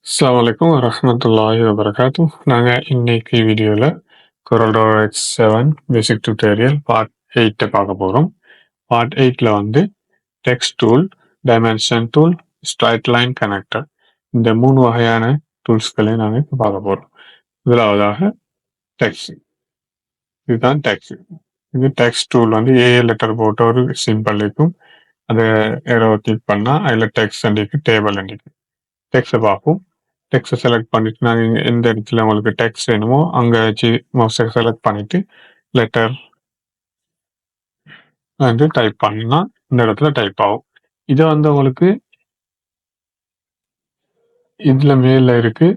அஸ்ஸலாமு அலைக்கும் வரஹ்மத்துல்லாஹி வபரகாத்துஹ். நாங்க இன்னைக்கு வீடியோல CorelDraw X7 பேசிக் டியூட்டோரியல் பார்ட் 8 பார்க்க போறோம். பார்ட் 8ல வந்து text tool, dimension tool, straight line connector இந்த 3 வகையான டூல்ஸ்களை நாங்க இப்ப பார்க்க போறோம். முதலாவதாக டெக்ஸ்ட். இதுதான் டெக்ஸ்ட். இது டெக்ஸ்ட் டூல் வந்து ஏ லெட்டர் போட்ட ஒரு சிம்பிள் இருக்கும். அதை ஏரோ கிளிக் பண்ணா அதுல டெக்ஸ்ட் அண்டிக்கு டேபிள் அண்டிக்கு டெக்ஸ்ட்டை பார்ப்போம். டெக்ஸ்ட்டை செலக்ட் பண்ணிட்டு நாங்கள் எந்த இடத்துல உங்களுக்கு டெக்ஸ்ட் வேணுமோ அங்கே வச்சு மவுஸை செலக்ட் பண்ணிட்டு லெட்டர் வந்து டைப் பண்ணா இந்த இடத்துல டைப் ஆகும். இதை வந்து உங்களுக்கு இதுல மேல இருக்கு,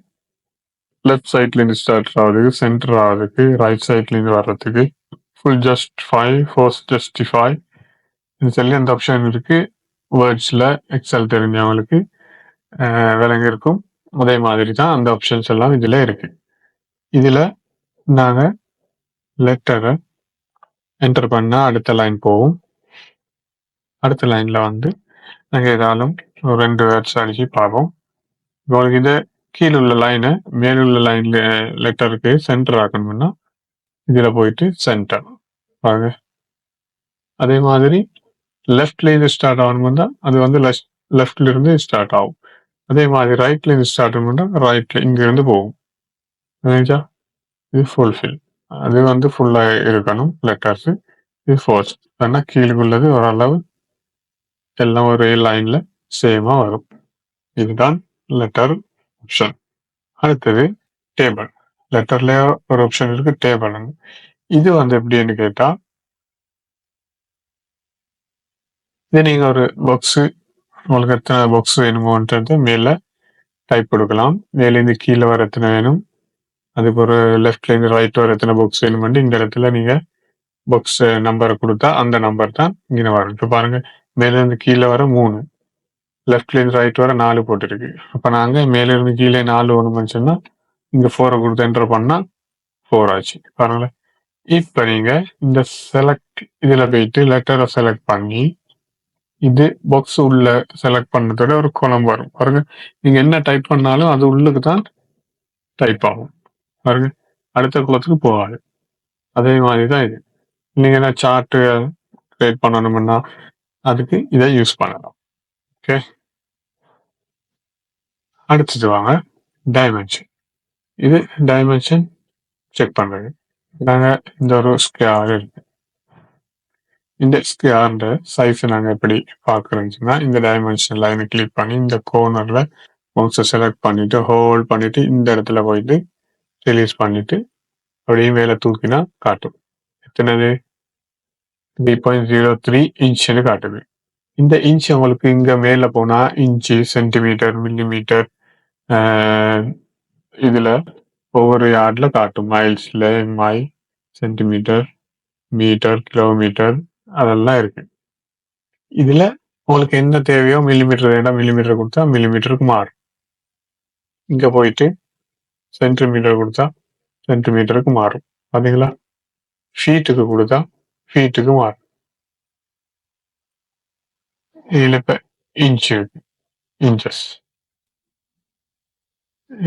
லெஃப்ட் சைட்ல இருந்து ஸ்டார்ட் ஆகுதுக்கு, சென்டர் ஆகுதுக்கு, ரைட் சைட்ல இருந்து வர்றதுக்கு, ஃபுல் ஜஸ்டிஃபை, ஃபோர்ஸ் ஜஸ்டிஃபை இந்த சொல்லி அந்த ஆப்ஷன் இருக்கு. வேர்ட்ஸ்ல எக்ஸல் தெரிஞ்சவங்களுக்கு விளங்கி இருக்கும். அதே மாதிரி தான் அந்த ஆப்ஷன்ஸ் எல்லாம் இதுல இருக்கு. இதுல நாங்க லெட்டரை என்டர் பண்ணா அடுத்த லைன் போகும். அடுத்த லைன்ல வந்து நாங்க ஏதாலும் ஒரு 2 வேர்ட்ஸ் அடிச்சு பார்ப்போம். உங்களுக்கு இதை கீழே உள்ள லைனை மேலுள்ள லைன்ல லெட்டருக்கு சென்டர் ஆக்கணும்னா இதுல போயிட்டு சென்டர் பாருங்க. அதே மாதிரி லெஃப்ட்ல இருந்து ஸ்டார்ட் ஆகணும்னா அது வந்து லெஃப்ட்ல இருந்து ஸ்டார்ட் ஆகும். அதே மாதிரி ரைட்ல இருந்து ஸ்டார்ட் ஆகணும்னா ரைட்ல இங்க இருந்து போகும். இது ஃபுல்ஃபில், அது வந்து ஃபுல்லா இருக்கணும் லெட்டர்ஸ். இது ஃபோர்ஸ், ஆனா கீழே உள்ளது ஓரளவு எல்லாம் ஒரே லைன்ல சேமா வரும். இதுதான் லெட்டர் ஆப்ஷன். அடுத்தது டேபிள். லெட்டர்ல ஒரு ஆப்ஷன் இருக்கு டேபிள். இது வந்து எப்படின்னு கேட்டா, இது நீங்க ஒரு பாக்ஸ் உங்களுக்கு எத்தனை பாக்ஸ் வேணுமோன்றது மேல டைப் கொடுக்கலாம். மேல இருந்து கீழே வர எத்தனை வேணும், அதுக்கு ஒரு லெஃப்ட்ல இருந்து ரைட் வர எத்தனை பாக்ஸ் வேணும்னு இந்த இடத்துல நீங்க பாக்ஸ் நம்பரை கொடுத்தா அந்த நம்பர் தான் இங்க வரும். இப்ப பாருங்க, மேல இருந்து கீழே வர 3, லெஃப்ட்ல இருந்து ரைட் வர 4 போட்டுருக்கு. அப்ப நாங்க மேல இருந்து கீழே 4 வேணும்னு சொன்னா இங்க 4 கொடுத்து என்டர் பண்ணா 4 ஆச்சு. பாருங்களேன். இப்ப நீங்க இந்த செலக்ட் இதுல போயிட்டு லெட்டரை செலக்ட் பண்ணி இது பாக்ஸ் உள்ள செலக்ட் பண்ணதோட ஒரு கோலம் வரும் பாருங்க. நீங்க என்ன டைப் பண்ணாலும் அது உள்ளுக்கு தான் டைப் ஆகும் பாருங்க, அடுத்த குளத்துக்கு போகாது. அதே மாதிரி தான் இது. நீங்க என்ன சார்ட் கிரியேட் பண்ணணும்னா அதுக்கு இதை யூஸ் பண்ணலாம். ஓகே, அடுத்தது வாங்க டைமென்ஷன். இது டைமென்ஷன் செக் பண்றது. நாங்க இந்த ஒரு ஸ்கேர் இருக்கு, இந்த ஸ்கேர் சைஸ் நாங்க எப்படி பாக்குறோம்னா இந்த டைமென்ஷன் லைனை கிளிக் பண்ணி இந்த கோர்னர்ல மவுஸை செலக்ட் பண்ணிட்டு ஹோல்ட் பண்ணிட்டு இந்த இடத்துல போயிட்டு ரிலீஸ் பண்ணிட்டு அப்படியே மேல தூக்கினா காட்டும் எத்தனது 3.03 இன்ச்னு காட்டுது. இந்த இன்ச் உங்களுக்கு இங்க மேல போனா இன்ச்சு, சென்டிமீட்டர், மில்லிமீட்டர், இதுல ஒவ்வொரு யார்ட்ல காட்டும். மைல்ஸ்ல எம்ஐ, சென்டிமீட்டர், மீட்டர், கிலோமீட்டர் அதெல்லாம் இருக்கு. இதுல உங்களுக்கு என்ன தேவையோ மில்லிமீட்டர் வேண்டாம், மில்லிமீட்டர் கொடுத்தா மில்லிமீட்டருக்கு மாறும். இங்க போயிட்டு சென்டிமீட்டர் கொடுத்தா சென்டிமீட்டருக்கு மாறும். பாத்தீங்களா? ஃபீட்டுக்கு கொடுத்தா ஃபீட்டுக்கு மாறும். இதுல இப்ப இன்ச் இருக்கு, இன்ச்சஸ்.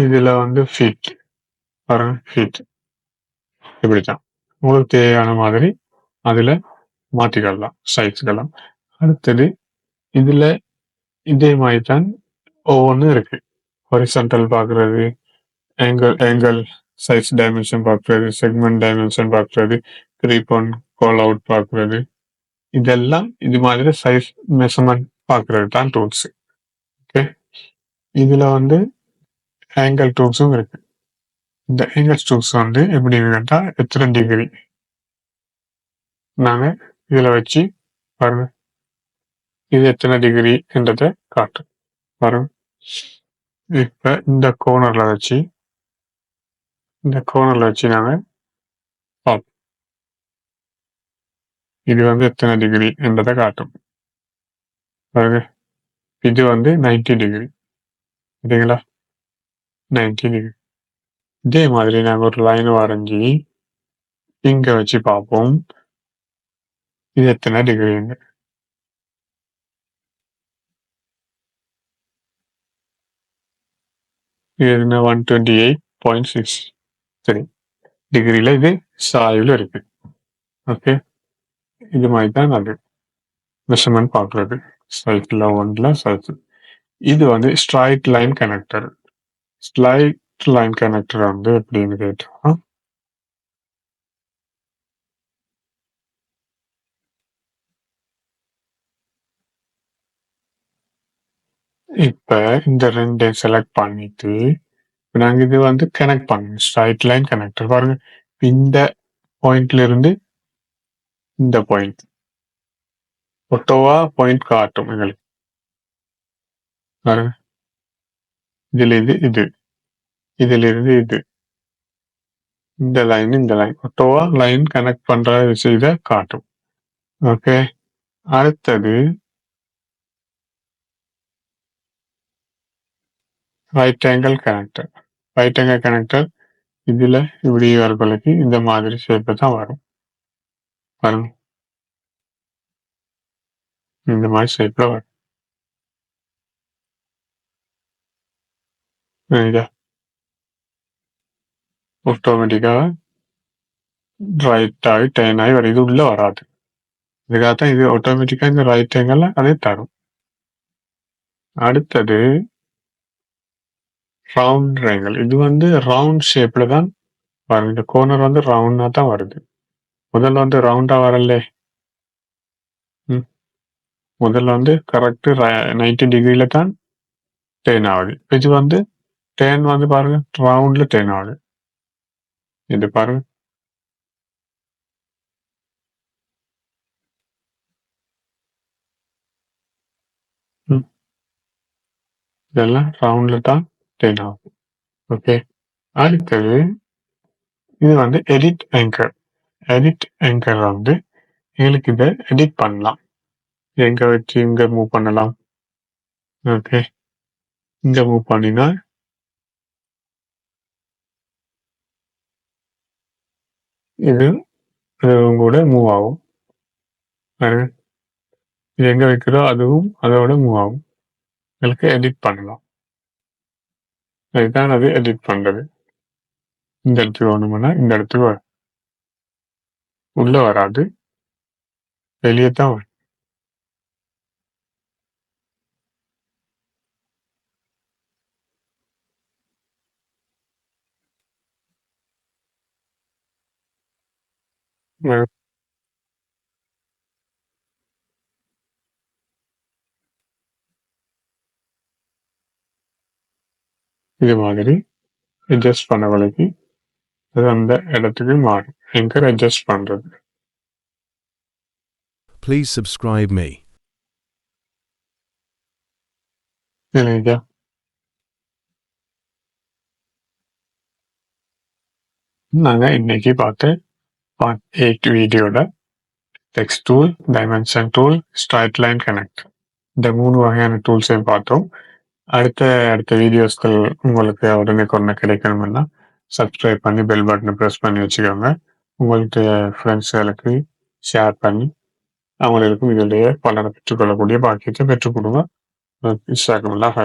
இதுல வந்து ஃபீட் பாருங்க, ஃபீட் இப்படித்தான் உங்களுக்கு தேவையான மாதிரி அதுல மாத்திக்கலாம் சைஸ்கெல்லாம். அடுத்தது இதுல இதே மாதிரி தான் ஒவ்வொன்றும் இருக்கு. ஹாரிசான்டல் பார்க்கறது, ஆங்கிள் சைஸ் டைமென்ஷன் பார்க்கறது, செக்மெண்ட் டைமென்ஷன் பார்க்கறது, கிரீப் ஆன் கால் அவுட் பார்க்கறது, இதெல்லாம் இது மாதிரி சைஸ் மெஷர்மெண்ட் பார்க்கறது தான் டூல்ஸ். ஓகே, இதுல வந்து ஆங்கிள் டூல்ஸும் இருக்கு. இந்த ஆங்கிள் டூல்ஸ் வந்து எப்படி கேட்டா எத்தனை டிகிரி நாங்க இதுல வச்சு பாருங்க, இது எத்தனை டிகிரி என்றதை காட்டும் பாருங்க. இப்ப இந்த கோர்னர்ல வச்சு நாங்க பார்ப்போம் இது வந்து எத்தனை டிகிரி என்றதை காட்டும் பாருங்க. இது வந்து 90 டிகிரி, சரிங்களா? 90 டிகிரி. இதே மாதிரி நாங்க ஒரு லைன் வரைஞ்சி இங்க வச்சு பார்ப்போம் இது எத்தனை டிகிரிங்க. இது 128.6 சரி டிகிரியில் இது சாய்வில் இருக்கு. ஓகே, இது மாதிரி தான் அது மெஷர்மெண்ட் பார்க்குறது. சைக்கிள் 1ல் சைக்கிள் இது வந்து straight line connector. Straight line connector வந்து எப்படின்னு கேட்டா, இப்ப இந்த ரெண்டையும் செலக்ட் பண்ணிட்டு நாங்க இது வந்து கனெக்ட் பண்ணணும். ஸ்ட்ரைட் லைன் கனெக்டர் பாருங்க, இந்த பாயிண்ட்ல இருந்து இந்த பாயிண்ட் ஒட்டோவா பாயிண்ட் காட்டும் எங்களுக்கு. பாருங்க, இதுல இது இதுல இருந்து இது இந்த லைன் ஒட்டோவா லைன் கனெக்ட் பண்ற இதை காட்டும். ஓகே, அடுத்தது right angle connector. Right angle connector இதுல இப்படி வரங்களுக்கு இந்த மாதிரி ஷேப் தான் வரும். பாருங்க, இந்த மாதிரி ஷேப்ல வரும். ஆட்டோமேட்டிக்காக ரைட் ஆகி டேர்ன் ஆகி வரும். இது உள்ள வராது. இதுக்காகத்தான் இது ஆட்டோமேட்டிக்கா இந்த ரைட் ஆங்கிள் அதே தரும். அடுத்தது ரவுண்ட் ஆங்கிள். இது வந்து ரவுண்ட் ஷேப்ல தான் வரும். இந்த கோர்னர் வந்து ரவுண்டா தான் வருது. முதல்ல வந்து ரவுண்டா வரல. முதல்ல வந்து கரெக்ட் 90 டிகிரியில தான் டேர்ன் ஆகுது. இது வந்து டேர்ன் வந்து பாருங்க ரவுண்ட்ல டேர்ன் ஆகுது. இது பாருங்க, இதெல்லாம் ரவுண்ட்ல தான் டேர்ன் ஆகுது. ஓகே, அடுத்தது இது வந்து எடிட் ஆங்கர். எடிட் ஆங்கர் வந்து எங்களுக்கு இதை எடிட் பண்ணலாம். எங்க வச்சு இங்க மூவ் பண்ணலாம். ஓகே, இங்க மூவ் பண்ணினா இது கூட மூவ் ஆகும். இது எங்க வைக்கிறோ அதுவும் அதோட மூவ் ஆகும். உங்களுக்கு எடிட் பண்ணலாம். இதுதான் அது எடிட் பண்றது. இந்த இடத்துக்கு வேணும்னா இந்த இடத்துக்கு உள்ள வராது, வெளியே தான் வரும். இது மாதிரி அட்ஜஸ்ட் பண்ண வழிக்கு அது அந்த இடத்துக்கு மாறும். எங்கர் அட்ஜஸ்ட் பண்றது. Please subscribe me. இல்லையா? நாங்க இன்னைக்கு பார்த்த பார்ட் 8 வீடியோல text tool, dimension tool, straight line connect இந்த 3 வகையான டூல்ஸையும் பார்த்தோம். அடுத்த வீடியோஸ்கள் உங்களுக்கு உடனே கிடைக்கணும்னா சப்ஸ்கிரைப் பண்ணி பெல் பட்டனை ப்ரெஸ் பண்ணி வச்சுக்கோங்க. உங்கள்கிட்ட ஃப்ரெண்ட்ஸ்களுக்கு ஷேர் பண்ணி அவங்களுக்கும் இதனுடைய பலனை பெற்றுக்கொள்ளக்கூடிய பாக்கியத்தை பெற்றுக் கொடுங்க. இன்ஷா அல்லாஹ்.